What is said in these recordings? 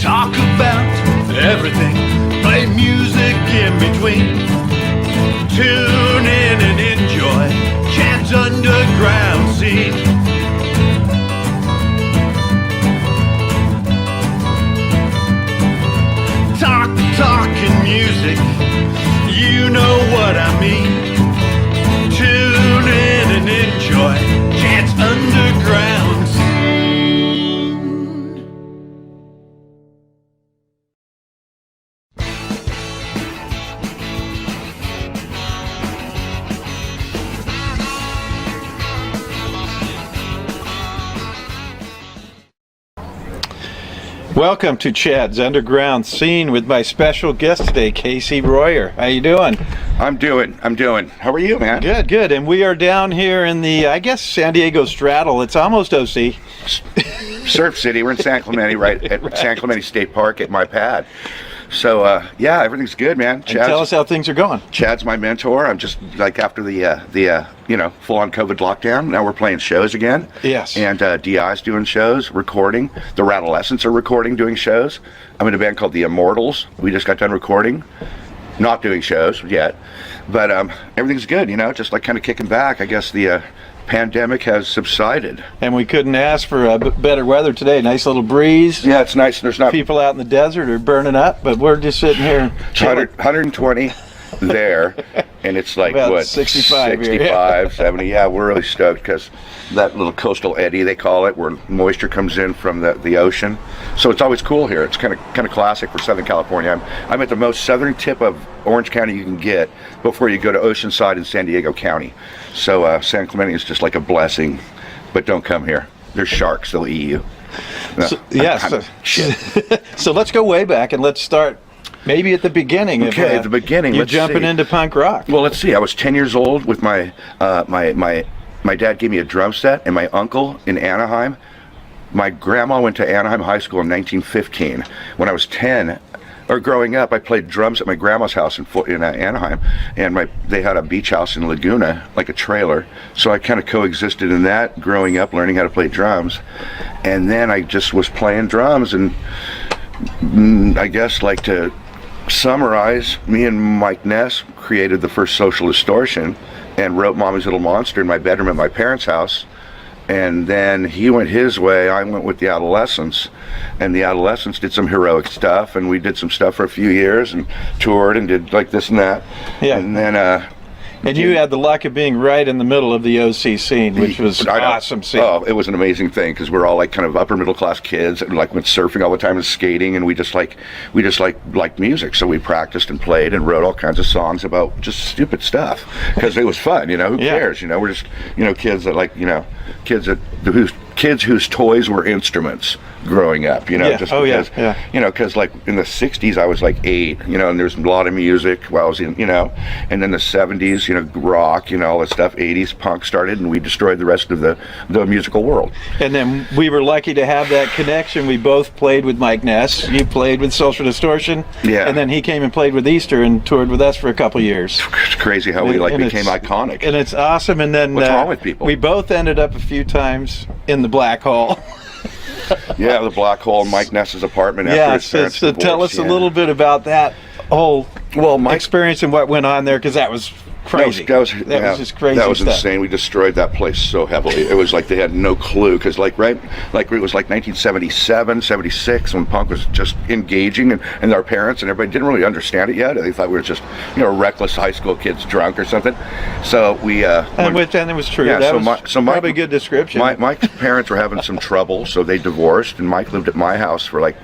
Talk about everything, play music in between. Tune in and enjoy Chad's underground scene. Talking music, you know what I mean. Tune in and enjoy Chad's underground scene. Welcome to Chad's Underground Scene with my special guest today, Casey Royer. How you doing? I'm doing. How are you, man? Good. And we are down here in the, I guess, San Diego straddle. It's almost OC. Surf City. We're in San Clemente, right at San Clemente State Park at my pad. So, yeah, everything's good, man. Tell us how things are going. Chad's my mentor. I'm just, like, after the full-on COVID lockdown, now we're playing shows again. Yes. And DI's doing shows, recording. The Rattlescents are recording, doing shows. I'm in a band called The Immortals. We just got done recording. Not doing shows yet. But everything's good, just, like, kind of kicking back. I guess the pandemic has subsided. And we couldn't ask for better weather today. Nice little breeze. Yeah, it's nice. There's not people out in the desert are burning up, but we're just sitting here 120 there, and it's like about what 65 70. Yeah, we're really stoked because that little coastal eddy, they call it, where moisture comes in from the ocean. So it's always cool here. It's kind of classic for Southern California. I'm at the most southern tip of Orange County you can get before you go to Oceanside in San Diego County. So San Clemente is just like a blessing, but don't come here. There's sharks, they'll eat you. No, So let's go way back and let's start maybe at the beginning. Okay, at the beginning. You're jumping into punk rock. Well, let's see. I was 10 years old with my dad gave me a drum set, and my uncle in Anaheim. My grandma went to Anaheim High School in 1915. When I was 10, or growing up, I played drums at my grandma's house in Anaheim, and they had a beach house in Laguna, like a trailer. So I kind of coexisted in that, growing up, learning how to play drums. And then I just was playing drums, and I guess, like, to summarize, me and Mike Ness created the first Social Distortion and wrote Mommy's Little Monster in my bedroom at my parents' house. And then he went his way, I went with the Adolescents, and the Adolescents did some heroic stuff, and we did some stuff for a few years and toured and did like this and that. Yeah. And then and you had the luck of being right in the middle of the OC scene, which was an awesome scene. Oh, it was an amazing thing because we're all like kind of upper middle class kids and like went surfing all the time and skating, and we just liked music, so we practiced and played and wrote all kinds of songs about just stupid stuff because it was fun. Who cares? We're just kids that kids whose toys were instruments growing up, just because, because like in the 60s I was like 8, and there's a lot of music while I was in, and then the 70s, rock, all that stuff, 80s punk started, and we destroyed the rest of the musical world. And then we were lucky to have that connection. We both played with Mike Ness. You played with Social Distortion. Yeah. And then he came and played with Easter and toured with us for a couple years. It's crazy how we became iconic. And it's awesome. And then what's wrong with people? We both ended up a few times in the Black Hole. Yeah, the Black Hole, Mike Ness's apartment after his parents' so divorce. tell us a little bit about that whole experience and what went on there, because that was crazy. That was just crazy. That was stuff. insane. We destroyed that place so heavily. It was like they had no clue, because it was like 1977, 76 when punk was just engaging, and our parents and everybody didn't really understand it yet. They thought we were just reckless high school kids drunk or something. So we and it was true. Yeah, that was probably a good description. Mike's parents were having some trouble, so they divorced, and Mike lived at my house for like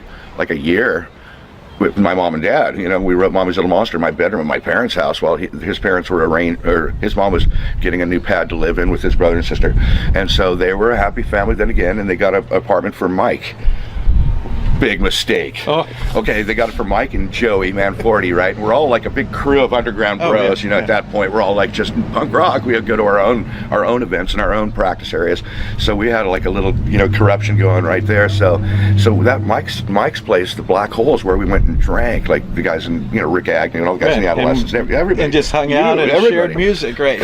a year with my mom and dad. We wrote Mommy's Little Monster in my bedroom at my parents' house while his parents were his mom was getting a new pad to live in with his brother and sister. And so they were a happy family then again, and they got an apartment for Mike. Big mistake. Oh. Okay, they got it for Mike and Joey Manforty, right? And we're all like a big crew of underground bros. At that point, we're all like just punk rock. We would go to our own events and our own practice areas. So we had like a little, corruption going right there. So that Mike's place, the Black Hole, is where we went and drank, like the guys in, Rick Agnew and all the guys in the Adolescents, everybody. And just hung out and shared music, right?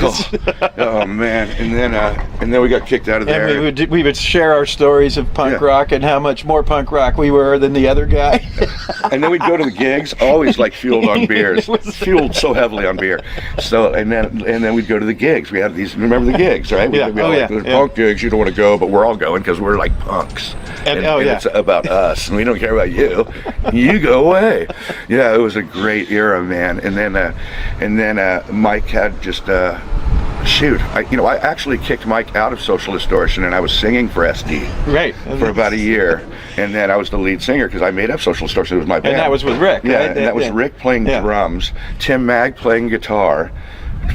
Oh man! And then we got kicked out of there. And we would share our stories of punk rock and how much more punk rock we were were than the other guy. And then we'd go to the gigs, always like fueled on beers, fueled so heavily on beer. So and then we'd go to the gigs. We had these. Remember the gigs, right? We all like, the punk gigs. You don't want to go, but we're all going because we're like punks. And it's about us, and we don't care about you. You go away. Yeah, it was a great era, man. And then Mike had just. I actually kicked Mike out of Social Distortion, and I was singing for SD for about a year, and then I was the lead singer because I made up Social Distortion. It was my band, and that was with Rick. Yeah, right? and that was Rick playing drums, Tim Mag playing guitar,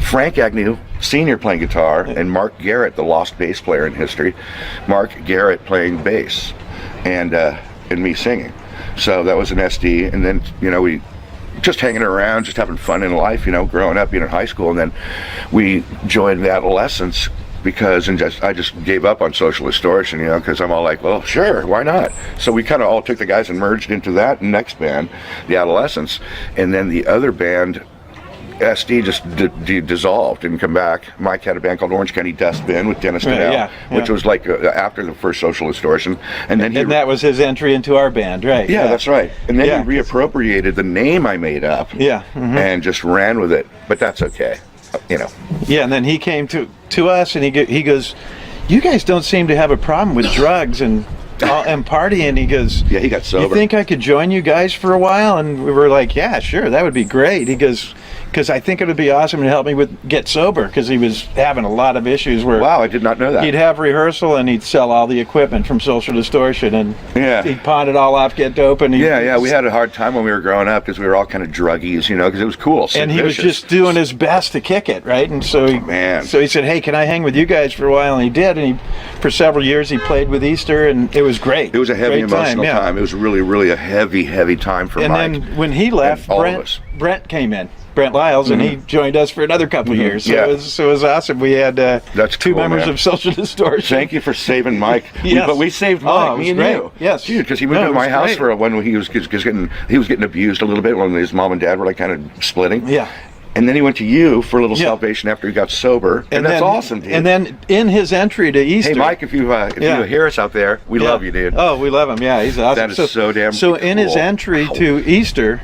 Frank Agnew Sr. playing guitar, and Mark Garrett, the lost bass player in history, Mark Garrett playing bass, and me singing. So that was an SD, and then we. Just hanging around, just having fun in life, growing up, being in high school, and then we joined Adolescents because I just gave up on Social Distortion, because I'm all like, well, sure, why not? So we kind of all took the guys and merged into that next band, the Adolescents, and then the other band, SD, just dissolved, didn't come back. Mike had a band called Orange County Dustbin with Dennis Donnell, which was like after the first Social Distortion, and then that was his entry into our band, right? Yeah, that's right. And then he reappropriated the name I made up, and just ran with it. But that's okay, Yeah, and then he came to us, and he goes, "You guys don't seem to have a problem with drugs and partying." He goes, "Yeah, he got sober. You think I could join you guys for a while?" And we were like, "Yeah, sure, that would be great." He goes, "Because I think it would be awesome to help me get sober," because he was having a lot of issues where. Wow, I did not know that. He'd have rehearsal and he'd sell all the equipment from Social Distortion, and he'd pawn it all off, get dope, and we had a hard time when we were growing up because we were all kind of druggies, because it was cool. And he was just doing his best to kick it, right? And so he said, "Hey, can I hang with you guys for a while?" And he did, and for several years he played with Easter, and it was great. It was a heavy emotional time. It was really, really a heavy time for Mike. And then when he left, Brent came in. Brent Lyles, and he joined us for another couple of years. So it was awesome. We had two members of Social Distortion. Thank you for saving Mike. But we saved Mike. Me and you. Yes, dude, because he moved to my house for when he was getting abused a little bit when his mom and dad were like kind of splitting. Yeah. And then he went to you for a little salvation after he got sober, and that's awesome, dude. And then in his entry to Easter, hey Mike, if you hear us out there, we love you, dude. Oh, we love him. Yeah, he's awesome. That is so damn. So in his entry to Easter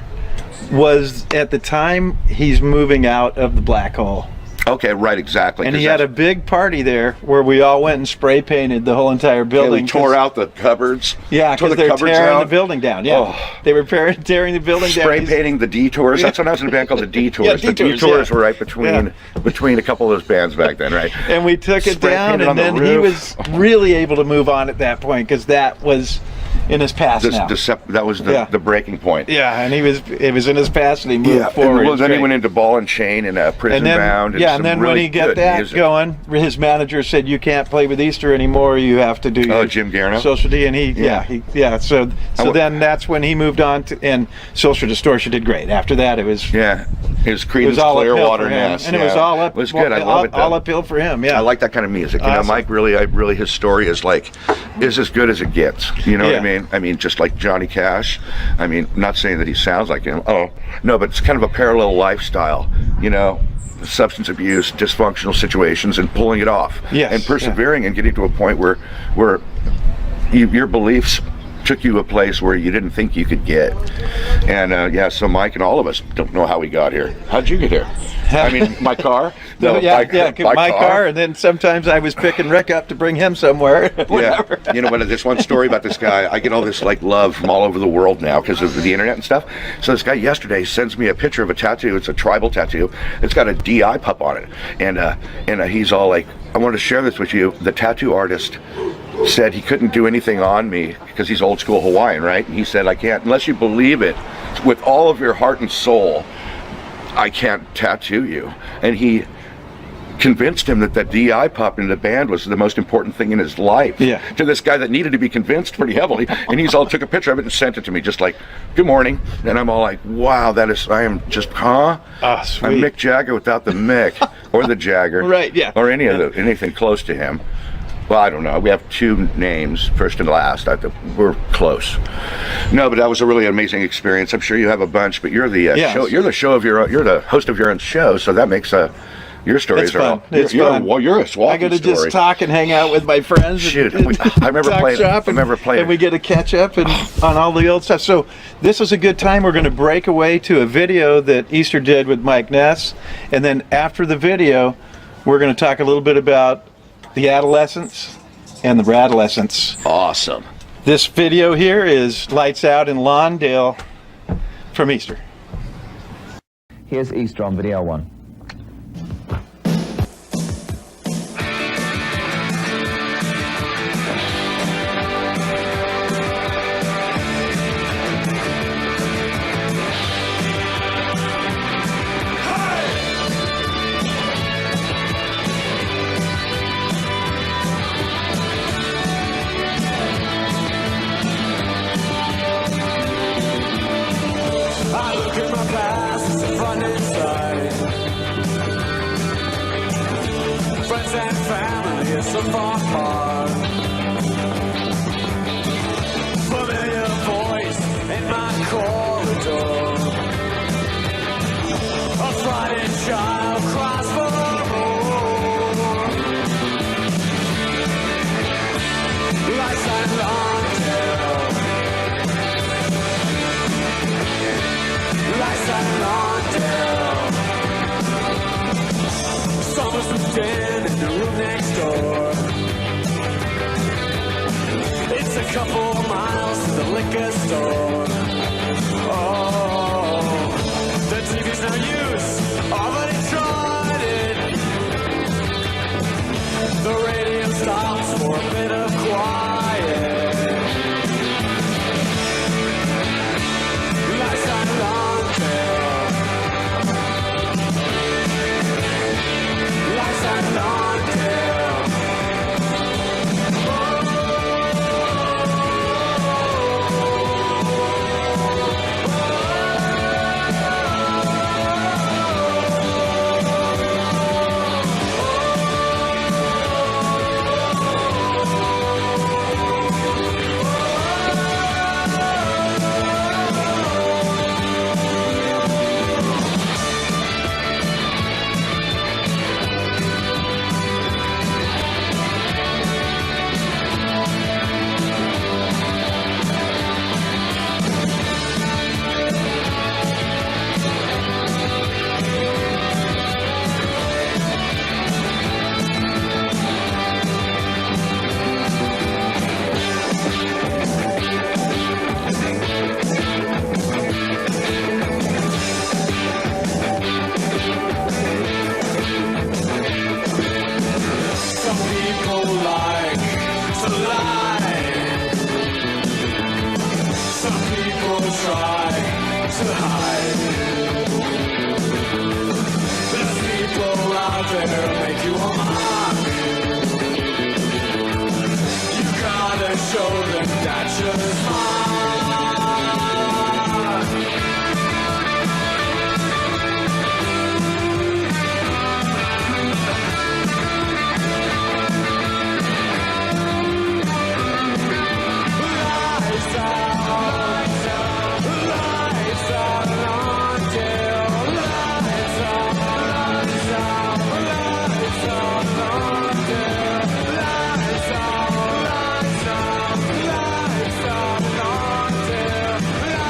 was at the time he's moving out of the Black Hole. Okay, right, exactly. And he had a big party there where we all went and spray painted the whole entire building. We tore out the cupboards. Yeah, because they're tearing the building down. Yeah, they were tearing the building down. Spray painting the Detours. That's when I was in a band called the Detours. The Detours were right between a couple of those bands back then, right? And we took it down, and then he was really able to move on at that point because that was in his past now. That was the breaking point. Yeah, and it was in his past, and he moved forward. And then he went into Ball and Chain and Prison Bound. And then when he got that going, his manager said, "You can't play with Easter anymore. You have to do." Jim Garno. Social D, and So then that's when he moved on to, and Social Distortion did great. After that, it was his Creedence Clearwater Nest, and it was all up. It was good. I love it. All uphill for him. Yeah, I like that kind of music. Awesome. Mike really his story is as good as it gets. You know what I mean? I mean, just like Johnny Cash. I mean, not saying that he sounds like him. Oh no, but it's kind of a parallel lifestyle. Substance abuse, dysfunctional situations, and pulling it off, and persevering and getting to a point where your beliefs took you a place where you didn't think you could get. And so Mike and all of us don't know how we got here. How'd you get here? I mean, my car? My car, and then sometimes I was picking Rick up to bring him somewhere. But there's one story about this guy. I get all this love from all over the world now because of the internet and stuff. So this guy yesterday sends me a picture of a tattoo. It's a tribal tattoo. It's got a DI pup on it, and he's all like, "I wanted to share this with you. The tattoo artist said he couldn't do anything on me because he's old school Hawaiian, right? And he said, I can't, unless you believe it with all of your heart and soul, I can't tattoo you." And he convinced him that DI pup in the band was the most important thing in his life. To this guy that needed to be convinced pretty heavily, and he's all took a picture of it and sent it to me, just like, "Good morning." And I'm all like, wow, I am just, sweet. I'm Mick Jagger without the Mick or the Jagger, right? Yeah, or anything close to him. Well, I don't know. We have two names, first and last. We're close. No, but that was a really amazing experience. I'm sure you have a bunch, but you're the show. You're the host of your own show, so that makes Your stories It's are fun. all. It's fun. You're a I walking got to story. just talk and hang out with my friends. Shoot, and I remember talk playing. shop I remember playing. and we get to catch up and on all the old stuff. So this is a good time. We're going to break away to a video that Easter did with Mike Ness, and then after the video, we're going to talk a little bit about the adolescents and the radolescents. Awesome. This video here is Lights Out in Lawndale from Easter. Here's Easter on video 1. I look at my past, it's a front and side. Friends and family are so far apart. Familiar voice in my corridor. A frightened child cries for more. Lights and Lawndale. Lights at Lawndale. Someone's moved in the room next door. It's a couple miles to the liquor store. Oh, the TV's no use. Already tried it. The radio stops for a bit of quiet. Lights at Lawndale. Lights at Lawndale. Some people like to lie. Some people try to hide. There's people out there make you a mock. You gotta show them that you're smart. Lights out, lights out Lawndale. Lights out, lights out, lights out Lawndale. Lights out, lights out, lights out Lawndale.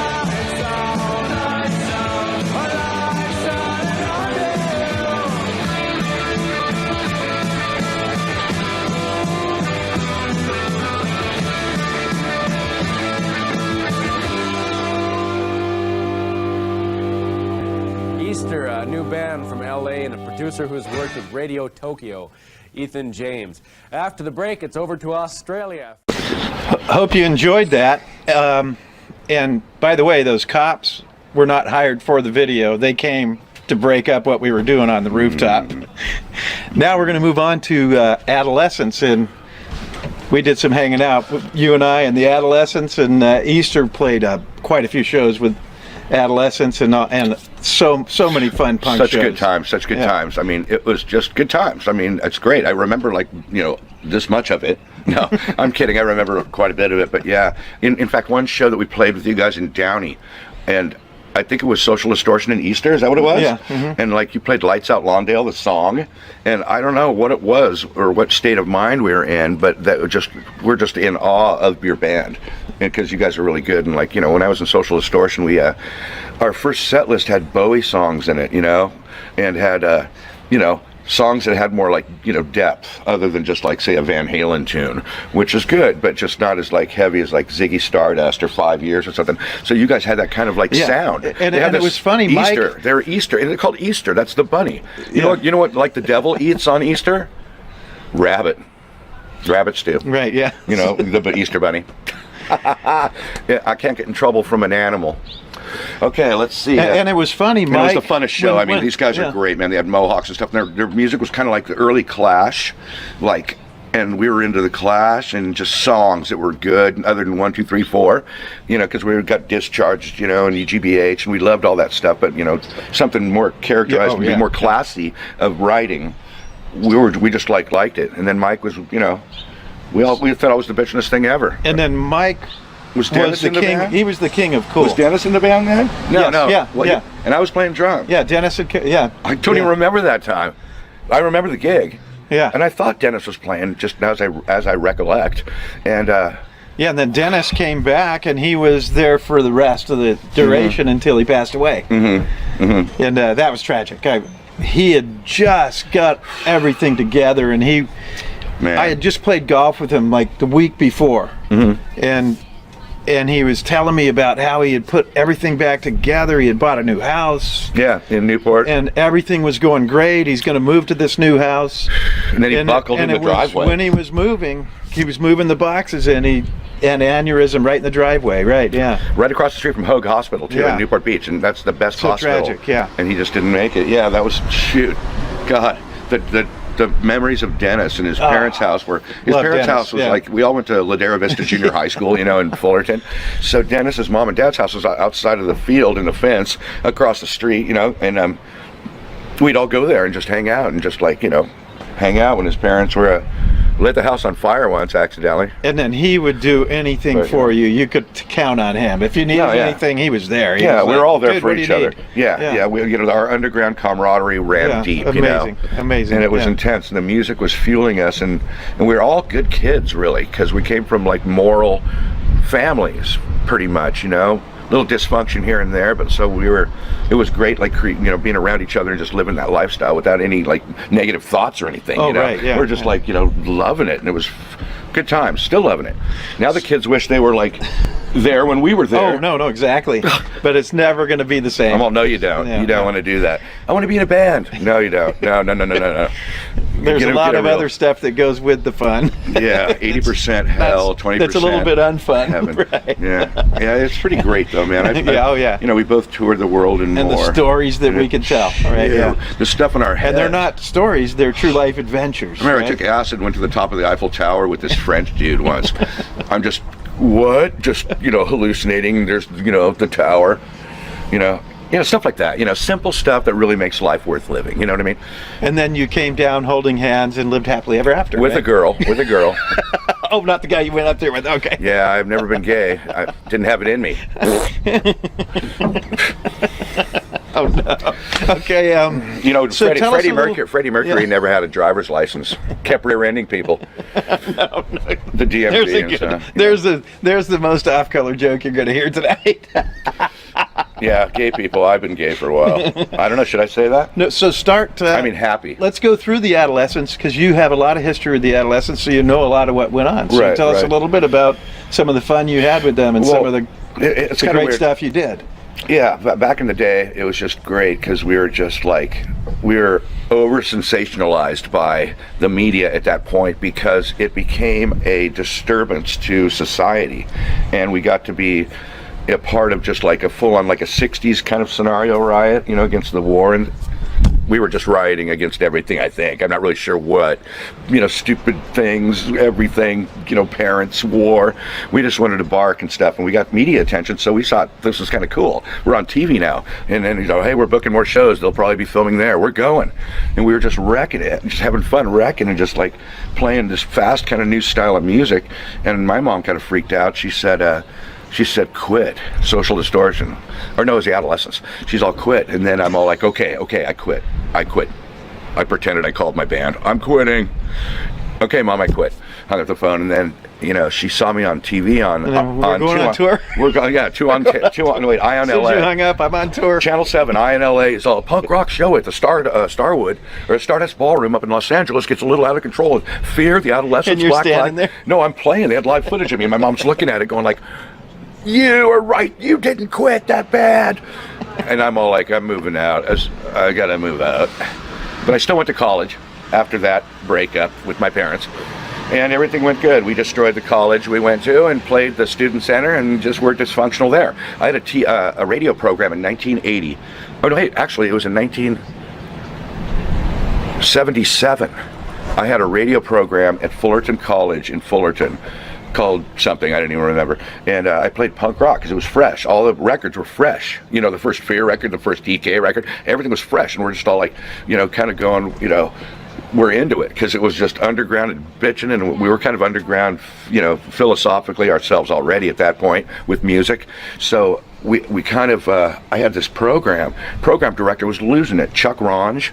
Lights out, lights out, lights out Lawndale. Easter, a new band from LA and a producer who's worked with Radio Tokyo, Ethan James. After the break, it's over to Australia. Hope you enjoyed that. And by the way, those cops were not hired for the video. They came to break up what we were doing on the rooftop. Now we're going to move on to adolescents, and we did some hanging out, you and I and the adolescents, and Easter played quite a few shows with adolescents and so many fun punk Such shows. such good Yeah. times. I mean, it was just good times. I mean, it's great. I remember, like, this much of it. No, I'm kidding. I remember quite a bit of it. But yeah, in fact, one show that we played with you guys in Downey, and I think it was Social Distortion and Easter. Is that what it was? Yeah. Mm-hmm. And like you played Lights Out Lawndale, the song, and I don't know what it was or what state of mind we were in, but we're just in awe of your band, because you guys are really good. And like, you know, when I was in Social Distortion, we our first set list had Bowie songs in it, you know, and had you know, songs that had more like, you know, depth other than just like, say, a Van Halen tune, which is good, but just not as like heavy as like Ziggy Stardust or 5 Years or something. So you guys had that kind of like sound. And They had it this was funny, Easter. Mike. They're Easter, and they're called Easter. That's the bunny. You know what like the devil eats on Easter? Rabbit stew. Right, yeah. You know, the Easter bunny. Yeah, I can't get in trouble from an animal. Okay, let's see. And it was funny, And Mike. it was the funnest show. when- I mean, these guys yeah. are great, man. They had mohawks and stuff. And their music was kind of like the early Clash, like, and we were into the Clash and just songs that were good, other than 1, 2, 3, 4, you know, because we got Discharged, you know, and EGBH, and we loved all that stuff. But you know, something more characterized, Yeah, oh, yeah. more classy of writing. We just liked it. And then Mike was, you know, we thought I was the bitchinest thing ever. And then Mike Was Dennis was the in the king. band? He was the king of cool. Was Dennis in the band then? No, Yes, no. yeah, Well, yeah. And I was playing drums. Yeah, Dennis had. Yeah. I don't even remember that time. I remember the gig. Yeah. And I thought Dennis was playing, just as I recollect. And Yeah, and then Dennis came back, and he was there for the rest of the duration until he passed away. Mm-hmm. And that was tragic. He had just got everything together, and man, I had just played golf with him like the week before, and he was telling me about how he had put everything back together. He had bought a new house, yeah, in Newport. and everything was going great. He's going to move to this new house. And then he buckled in the it was driveway. when he was moving the boxes in. He had an aneurysm right in the driveway. Right, yeah. Right across the street from Hoag Hospital, too, Yeah. in Newport Beach. And that's the best So hospital. tragic, yeah. And he just didn't make it. Yeah, that was, shoot. God, the memories of Dennis and his parents' house were, his love parents' Dennis, house was yeah. like, we all went to Ladera Vista Junior High School, you know, in Fullerton. So Dennis's mom and dad's house was outside of the field in the fence across the street, you know, and we'd all go there and just hang out and just like, you know, hang out when his parents were lit the house on fire once accidentally. And then he would do anything Right, for you. You could count on him. If you needed Yeah, yeah. anything, he was there. He Yeah, was we were like, all there "Dude, for what do each you other. need?" Yeah. We, you know, our underground camaraderie ran Yeah, deep, you know. amazing. And it was yeah. intense, and the music was fueling us, and we were all good kids, really, because we came from like moral families, pretty much, you know. Little dysfunction here and there, but so it was great, like, you know, being around each other and just living that lifestyle without any like negative thoughts or anything. Oh, you know, right, yeah, we're just yeah. like, you know, loving it, and it was good times. Still loving it. Now the kids wish they were like there when we were there. Oh no, exactly. But it's never going to be the same. Well, no, you don't. Yeah, You don't yeah. want to do that. I want to be in a band. No, you don't. No. There's Get a lot get of real- other stuff that goes with the fun. Yeah, 80% hell, 20% That's a little bit unfun. heaven. Right. Yeah, it's pretty great though, man. Yeah, oh, yeah. You know, we both toured the world and And more. the stories that we can tell. Right. Yeah. The stuff in our head. And they're not stories; they're true life adventures. I remember I right? took acid, went to the top of the Eiffel Tower with this French dude once. I'm just, what? Just, you know, hallucinating. There's, you know, the tower, you know, stuff like that. You know, simple stuff that really makes life worth living. You know what I mean? And then you came down holding hands and lived happily ever after. With right? a girl. Oh, not the guy you went up there with. Okay. Yeah, I've never been gay. I didn't have it in me. Oh no. Okay. You know, So tell us Freddie a little- Mercury. Freddie Mercury Yeah. never had a driver's license. Kept rear-ending people. The DMV. There's the most off-color joke you're going to hear tonight. Yeah, gay people. I've been gay for a while. I don't know. Should I say that? No. So start. I mean, happy. Let's go through the adolescence because you have a lot of history with the adolescents, so you know a lot of what went on. So Right, tell us a right. little bit about some of the fun you had with them and some of the it's the kinda great weird. stuff you did. Yeah, back in the day, it was just great because we were over sensationalized by the media at that point because it became a disturbance to society, and we got to be a part of just like a full-on like a 60s kind of scenario riot, you know, against the war. And we were just rioting against everything, I think. I'm not really sure what. You know, stupid things, everything, you know, parents, war. We just wanted to bark and stuff, and we got media attention, so we thought this was kind of cool. We're on TV now. And then, you know, hey, we're booking more shows. They'll probably be filming there. We're going. And we were just wrecking it, just having fun wrecking and just like playing this fast kind of new style of music. And my mom kind of freaked out. She said, She said, quit. Social Distortion. Or no, it was the Adolescents. She's all quit. And then I'm all like, okay, I quit. I pretended I called my band. I'm quitting. Okay, Mom, I quit. Hung up the phone, and then, you know, she saw me on TV on we're going on tour? We're going, yeah, Ion Since LA. you hung up, I'm on tour. Channel 7, Ion LA is all punk rock show at the Starwood or Stardust Ballroom up in Los Angeles. Gets a little out of control. Fear, the Adolescents, And you're Black standing Flag. there? No, I'm playing. They had live footage of me, and my mom's looking at it going like, you are right, you didn't quit that bad. And I'm all like, I'm moving out. I gotta move out. But I still went to college after that breakup with my parents. And everything went good. We destroyed the college we went to and played the student center and just were dysfunctional there. I had a radio program in 1980. Oh no, hey, actually it was in 1977. I had a radio program at Fullerton College in Fullerton called something, I didn't even remember. And I played punk rock because it was fresh. All the records were fresh. You know, the first Fear record, the first DK record, everything was fresh. And we're just all like, you know, kind of going, you know, we're into it because it was just underground and bitching, and we were kind of underground, you know, philosophically ourselves already at that point with music. So we kind of, I had this program director was losing it, Chuck Ronge.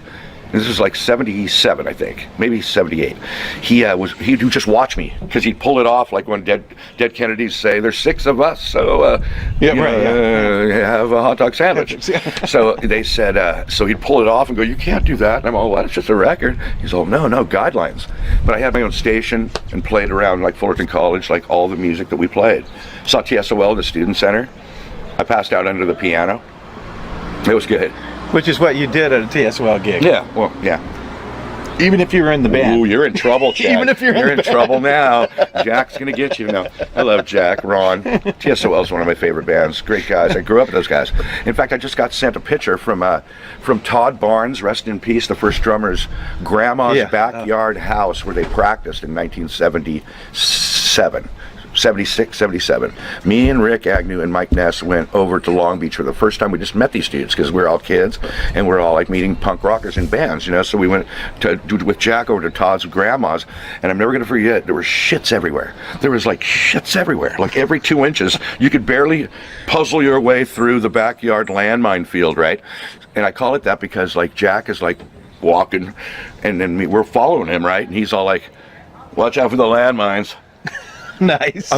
This was like 77, I think, maybe 78. He'd just watch me because he'd pull it off like when dead Kennedys say, "There's 6 of us, so have a hot dog sandwich." So they said, so he'd pull it off and go, "You can't do that." And I'm all, "Well, it's just a record." He's all, "No, guidelines." But I had my own station and played around like Fullerton College, like all the music that we played. Saw TSOL at the Student Center. I passed out under the piano. It was good. Which is what you did at a TSOL gig. Yeah, well, yeah. Even if you were in the band. Ooh, you're in trouble, Jack. Even if you're in trouble now. Jack's gonna get you. No, I love Jack, Ron. TSOL is one of my favorite bands. Great guys. I grew up with those guys. In fact, I just got sent a picture from Todd Barnes, rest in peace, the first drummer's grandma's backyard house where they practiced in 1977. 76, 77. Me and Rick Agnew and Mike Ness went over to Long Beach for the first time. We just met these dudes because we're all kids and we're all like meeting punk rockers in bands, you know. So we went with Jack over to Todd's grandma's, and I'm never gonna forget, there were shits everywhere. There was like shits everywhere. Like every 2 inches, you could barely puzzle your way through the backyard landmine field, right? And I call it that because like Jack is like walking, and then we're following him, right? And he's all like, "Watch out for the landmines." Nice.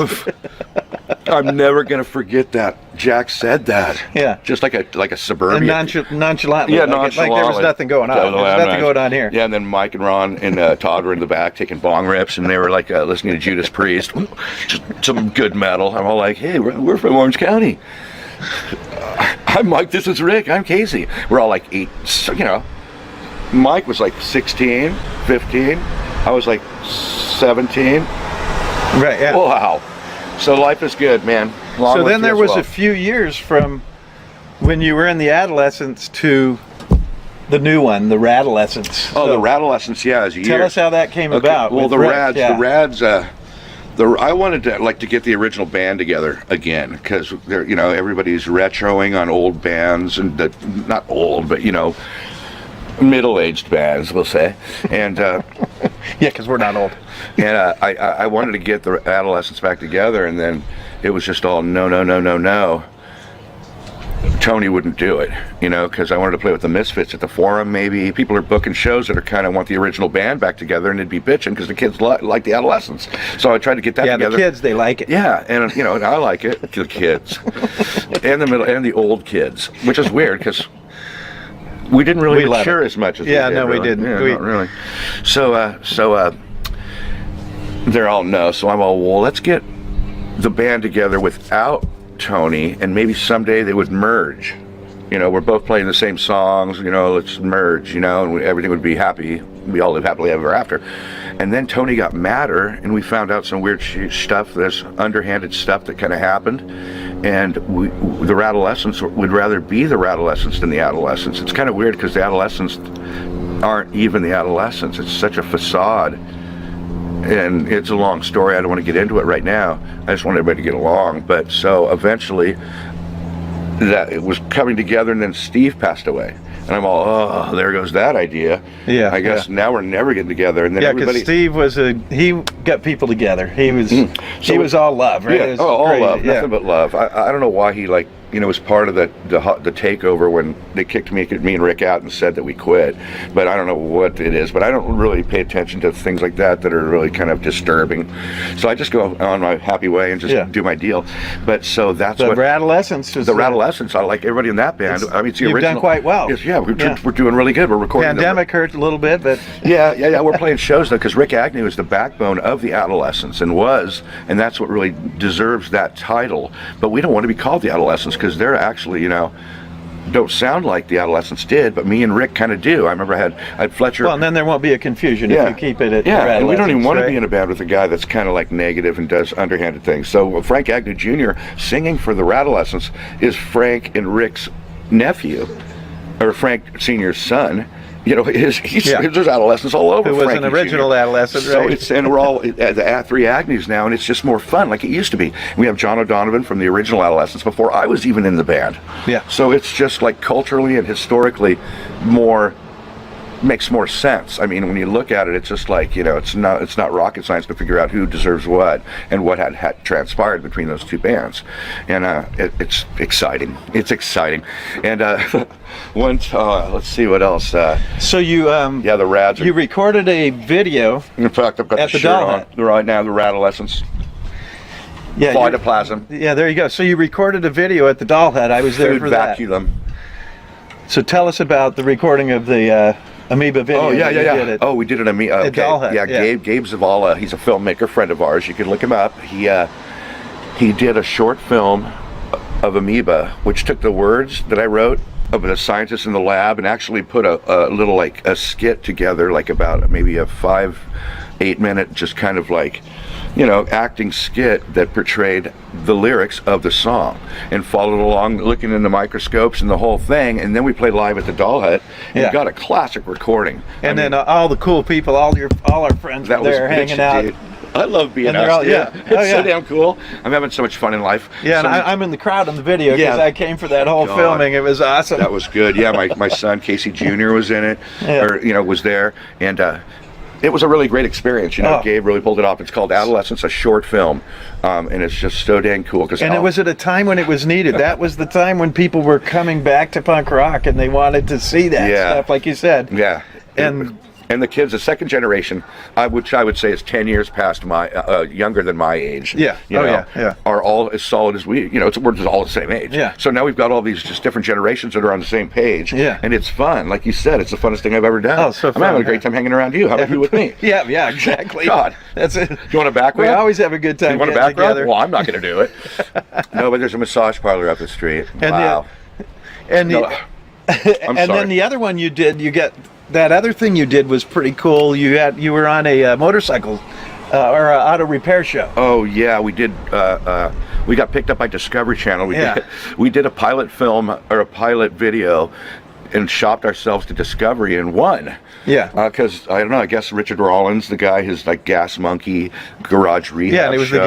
I'm never gonna forget that. Jack said that. Yeah. Just like a suburban. And nonchalantly. Yeah, like nonchalantly. there was nothing going on. There's nothing going on here. Yeah, and then Mike and Ron and Todd were in the back taking bong rips, and they were like listening to Judas Priest, just some good metal. I'm all like, "Hey, we're from Orange County." I'm Mike. This is Rick. I'm Casey. We're all like 8. So, you know, Mike was like 16, 15. I was like 17. Right, yeah. Wow. So life is good, man. So then there was a few years from when you were in the Adolescents to the new one, the Radolescents. Oh, So the Radolescents, yeah, as a year. Tell us how that came about. Well, with the Rick, Rads, yeah. I wanted to get the original band together again because they're, you know, everybody's retroing on old bands and not old, but you know, middle-aged bands, we'll say, and Yeah, because we're not old. and I wanted to get the Adolescents back together, and then it was just all no. Tony wouldn't do it, you know, because I wanted to play with the Misfits at the Forum. Maybe people are booking shows that are kind of want the original band back together, and they'd be bitching because the kids like the Adolescents. So I tried to get that together. Yeah, the kids, they like it. Yeah, and you know, and I like it, the kids, and the middle, and the old kids, which is weird because we didn't really We love mature it. as much as Yeah, we did. no, we really. didn't. Yeah, We- not really. So they're all no. So I'm all, well, let's get the band together without Tony, and maybe someday they would merge. You know, we're both playing the same songs, you know, let's merge, you know, and everything would be happy. We all live happily ever after. And then Tony got madder, and we found out some weird stuff, this underhanded stuff that kind of happened. And the Radolescents would rather be the Radolescents than the Adolescents. It's kind of weird because the Adolescents aren't even the Adolescents. It's such a facade. And it's a long story. I don't want to get into it right now. I just want everybody to get along. But so eventually, that it was coming together, and then Steve passed away, and I'm all, oh, there goes that idea. Yeah, I guess now we're never getting together, and then Yeah, everybody. because Steve he got people together. He was So was all love, right? It Yeah, was all crazy, love, yeah. nothing but love. I don't know why he was part of the takeover when they kicked me and Rick out and said that we quit. But I don't know what it is. But I don't really pay attention to things like that are really kind of disturbing. So I just go on my happy way and just do my deal. But so that's The what Rattlescence is the Rattlescence. I like everybody in that band. I mean, it's the you've original. done quite well. Yes, yeah, we're doing really good. We're recording. Pandemic hurt a little bit, but Yeah. We're playing shows though, because Rick Agnew is the backbone of the Adolescents and that's what really deserves that title. But we don't want to be called the Adolescents because they're actually, don't sound like the Adolescents did. But me and Rick kind of do. I remember I had Fletcher. well, and then there won't be a confusion if you keep it at the Yeah, and we don't even Rattlescence, want to right? be in a band with a guy that's kind of like negative and does underhanded things. So Frank Agnew Jr. singing for the Rattlescents is Frank and Rick's nephew, or Frank Sr.'s son. There's adolescents all over. Who was an Frankie original Jr. adolescent, So right? and we're all the three Agnews now, and it's just more fun, like it used to be. We have John O'Donovan from the original Adolescents before I was even in the band. Yeah. So it's just like culturally and historically makes more sense. I mean, when you look at it, it's just like, it's not rocket science to figure out who deserves what and what had transpired between those two bands. And it's exciting. It's exciting. And let's see what else. So you The Rads. you recorded a video. In fact, I've got at the the shirt Doll on Hut. right now. The Rattlescents. Yeah, Phytoplasm. Yeah, there you go. So you recorded a video at the Doll Hut. I was there Food for that. vacuum. So tell us about the recording of the Amoeba video. Oh yeah, that you did Oh, we did it. Okay. Doll Hut, yeah. Gabe Zavala. He's a filmmaker, friend of ours. You can look him up. He did a short film of Amoeba, which took the words that I wrote of the scientists in the lab and actually put a little like a skit together, like about maybe a 5-8 minute, just kind of like, acting skit that portrayed the lyrics of the song and followed along, looking in the microscopes and the whole thing. And then we played live at the Doll Hut and got a classic recording. And then all the cool people, all our friends were there hanging out. Dude. I love being And they're out. all- yeah. It's Oh, yeah. so damn cool. I'm having so much fun in life. Yeah, and So- I'm in the crowd in the video because Yeah. I came for that whole God. filming. It was awesome. That was good. Yeah, my son Casey Jr. was in it, was there, and it was a really great experience. Oh. Gabe really pulled it off. It's called Adolescence, a short film, and it's just so dang cool. And it was at a time when it was needed. That was the time when people were coming back to punk rock and they wanted to see that stuff, like you said. Yeah. And the kids, the second generation, which I would say is 10 years past my, younger than my age. Yeah. Yeah. Are all as solid as we. We're just all the same age. Yeah. So now we've got all these just different generations that are on the same page. Yeah. And it's fun, like you said. It's the funnest thing I've ever done. Oh, so fun, I'm having a great time hanging around you. How about you with me? Yeah, exactly. God. That's it. You want a back We rub? always have a good time You want a getting back rub? together. Well, I'm not going to do it. No, but there's a massage parlor up the street. And wow. And No, and sorry. then the other one you did, that other thing you did was pretty cool. You were on a motorcycle or a auto repair show. Oh yeah, we did. We got picked up by Discovery Channel. We did a pilot film or a pilot video, and shopped ourselves to Discovery and won. Yeah. Because I don't know. I guess Richard Rollins, the guy, his like Gas Monkey Garage Rehab. Yeah, and it was show.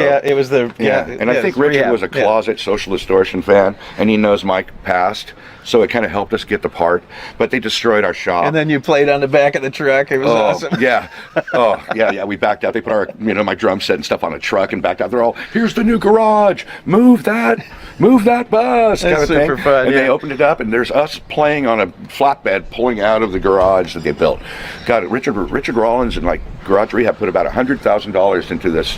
And I think Richard rehab. was a closet Social Distortion fan, and he knows my past, so it kind of helped us get the part. But they destroyed our shop. And then you played on the back of the truck. It was awesome. Yeah. Oh, yeah. We backed out. They put our, my drum set and stuff on a truck and backed out. They're all, here's the new garage. Move that bus. That's kind of super thing. fun, And yeah. they opened it up, and there's us playing on a flatbed pulling out of the garage that they built. God, Richard Rollins and like Garage Rehab put about $100,000 into this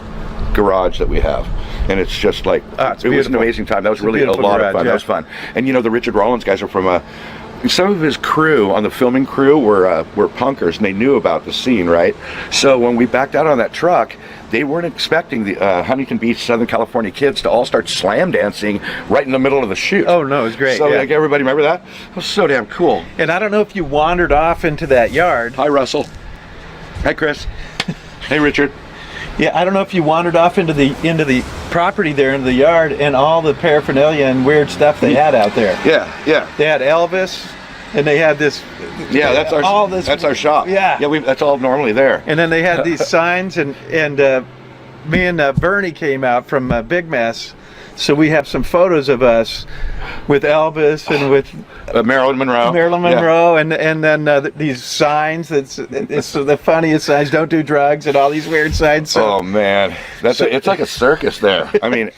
garage that we have, and it's just like it's it was an beautiful. amazing time. That was It's a really a beautiful lot of garage, fun. yeah. That was fun. And the Richard Rollins guys are from some of his crew on the filming crew were punkers, and they knew about the scene, right? So when we backed out on that truck, they weren't expecting the Huntington Beach, Southern California kids to all start slam dancing right in the middle of the shoot. Oh no, it was great. So yeah. like everybody remember that? It was so damn cool. And I don't know if you wandered off into that yard. Hi Russell. Hi Chris. Hey Richard. Yeah, I don't know if you wandered off into the property there, into the yard, and all the paraphernalia and weird stuff they had out there. Yeah. They had Elvis, and they had this. Yeah, that's our shop. Yeah. That's all normally there. And then they had these signs, and me and Bernie came out from Big Mess, So we have some photos of us with Elvis and with Marilyn Monroe. Marilyn Yeah. Monroe, and then these signs. It's the funniest signs. Don't do drugs, and all these weird signs. So, Oh man, it's like a circus there. I mean,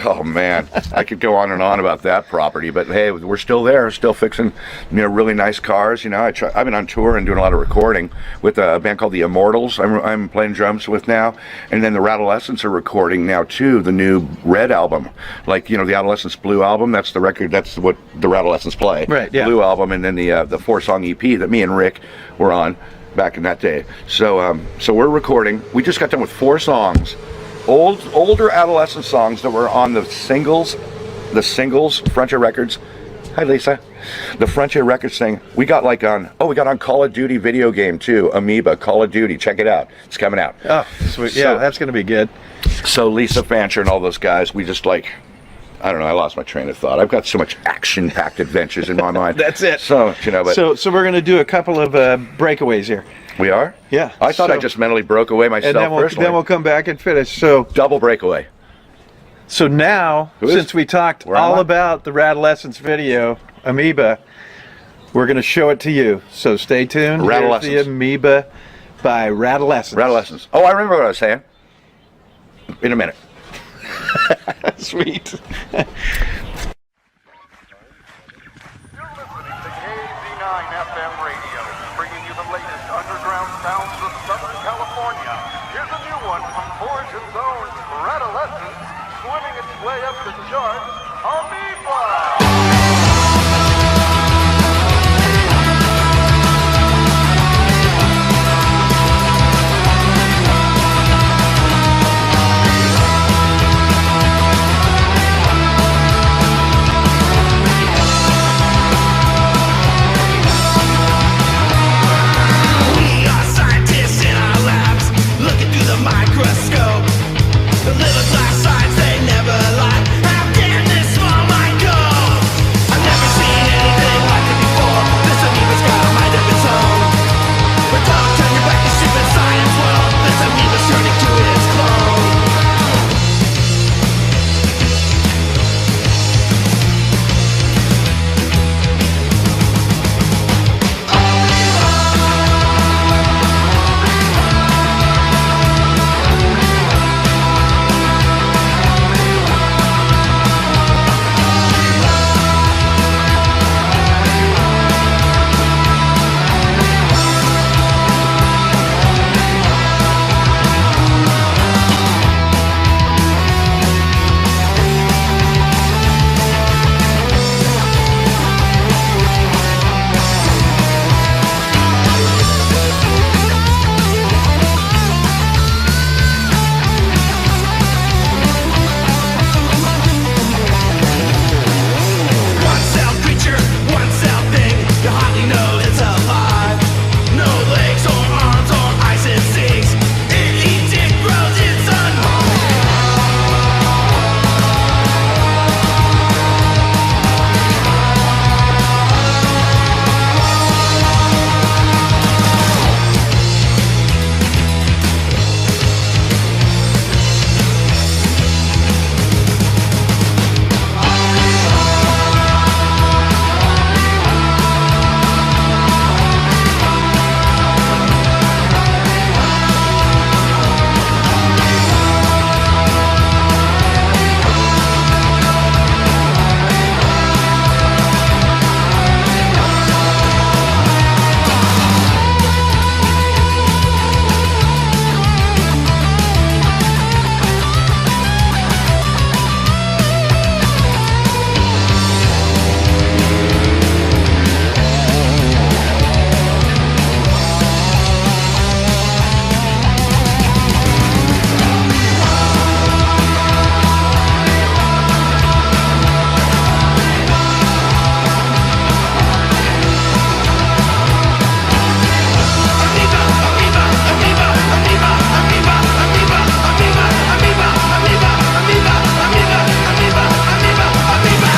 oh man, I could go on and on about that property, but hey, we're still there, still fixing, really nice cars. I've been on tour and doing a lot of recording with a band called the Immortals. I'm playing drums with now, and then the Rattlescents are recording now too, the new Red album, like the Adolescents Blue album. That's the record. That's what the Rattlescents play. Right. Yeah. Blue album, and then the 4-song EP that me and Rick were on back in that day. So we're recording. We just got done with 4 songs, older Adolescent songs that were on the singles Frontier Records. Hi Lisa. The Frontier Records thing. We got on Call of Duty video game too, Amoeba, Call of Duty. Check it out. It's coming out. oh, sweet. So- Yeah, that's gonna be good. So Lisa Fancher and all those guys, we just I don't know, I lost my train of thought. I've got so much action-packed adventures in my mind. That's it. So, but So we're gonna do a couple of breakaways here, we are? Yeah, I thought I so- just mentally broke away myself and personally. then we'll come back and finish. So Double breakaway. now, Who is- since we talked Where am all I? about the Rattlescents video, Amoeba, we're gonna show it to you. So stay tuned. Here's Rattlescents. the Amoeba by Rattlescents. Rattlescents. Oh, I remember what I was saying. In a minute. Sweet. You're listening to KZ9 FM radio, bringing you the latest underground sounds of Southern California. Here's a new one from Fortune's own Rattlescents, swimming its way up the charts, Amoeba! We are scientists in our labs, looking through the microscope. The little glass sides, they never lie. How can this small mind go? I've never seen anything like it before. This amoeba's got a mind of its own. But don't turn your back to stupid science world. This amoeba's turning to its clone. One cell creature, one cell thing. You hardly know it's alive. No legs or arms or eyes it sees. It eats, it grows, it's unholy. Amoeba, amoeba, amoeba, amoeba, amoeba, amoeba, amoeba, amoeba, amoeba, amoeba, amoeba, amoeba, amoeba, amoeba.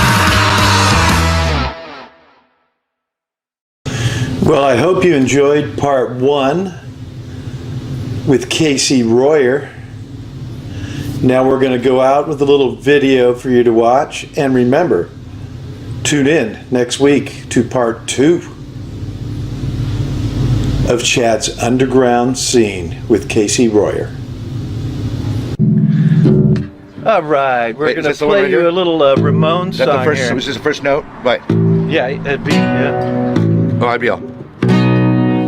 Well, I hope you enjoyed part 1 with Casey Royer. Now we're going to go out with a little video for you to watch. And remember, tune in next week to part 2 of Chad's Underground Scene with Casey Royer. All right, we're Wait, going is this to the one play right you here? a little Ramones Is that song the first? here. Was this the first note? Right. Yeah, it'd be, yeah. Oh, IBL.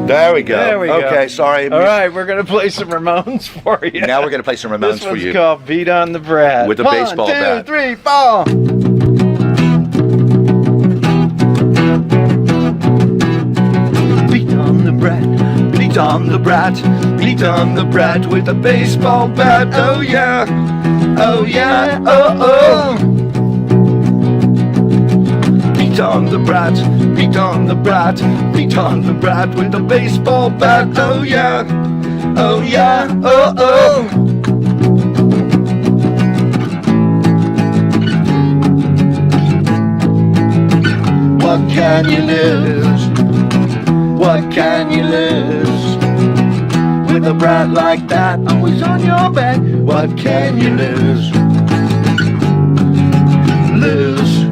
There we go. There we go. Okay, sorry. All right, we're going to play some Ramones for you. Now we're gonna play some Ramones This for one's you. called Beat on the Brat. With a baseball bat. 1, 2, 3, 4. Beat on the brat, beat on the brat, beat on the brat with a baseball bat. Oh yeah, oh yeah, oh oh. Beat on the brat, beat on the brat, beat on the brat with a baseball bat. Oh yeah, oh yeah, oh oh. What can you lose? What can you lose? With a brat like that always on your back, what can you lose? Lose.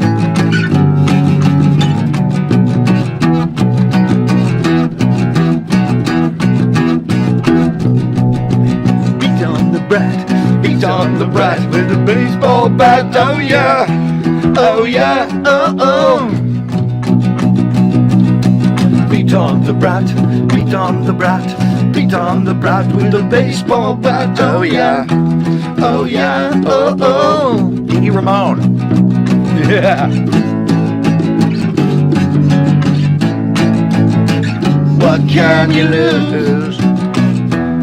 Beat on the brat, beat on the brat with a baseball bat. Oh yeah, oh yeah, oh oh. Beat on the brat, beat on the brat, beat on the brat with a baseball bat. Oh yeah, oh yeah, oh oh. Dee Ramone. Yeah. What can you lose?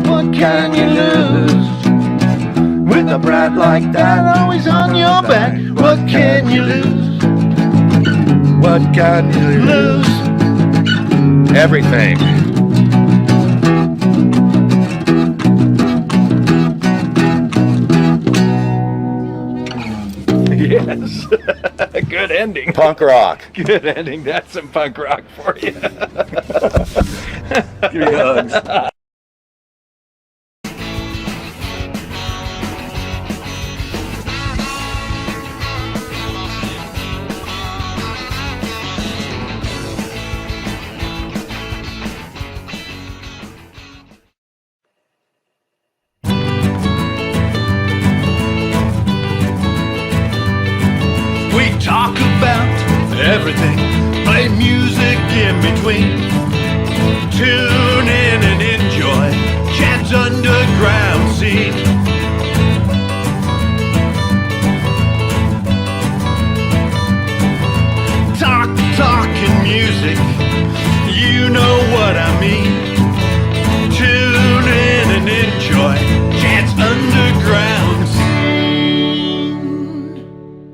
What can you lose? With a brat like that always on your back, what can you lose? What can you lose? Everything. Yes. Good ending. Punk rock. Good ending. That's some punk rock for you. Give me hugs. We talk about everything, play music in between. Tune in and enjoy Chad's Underground Scene. Talking music, you know what I mean.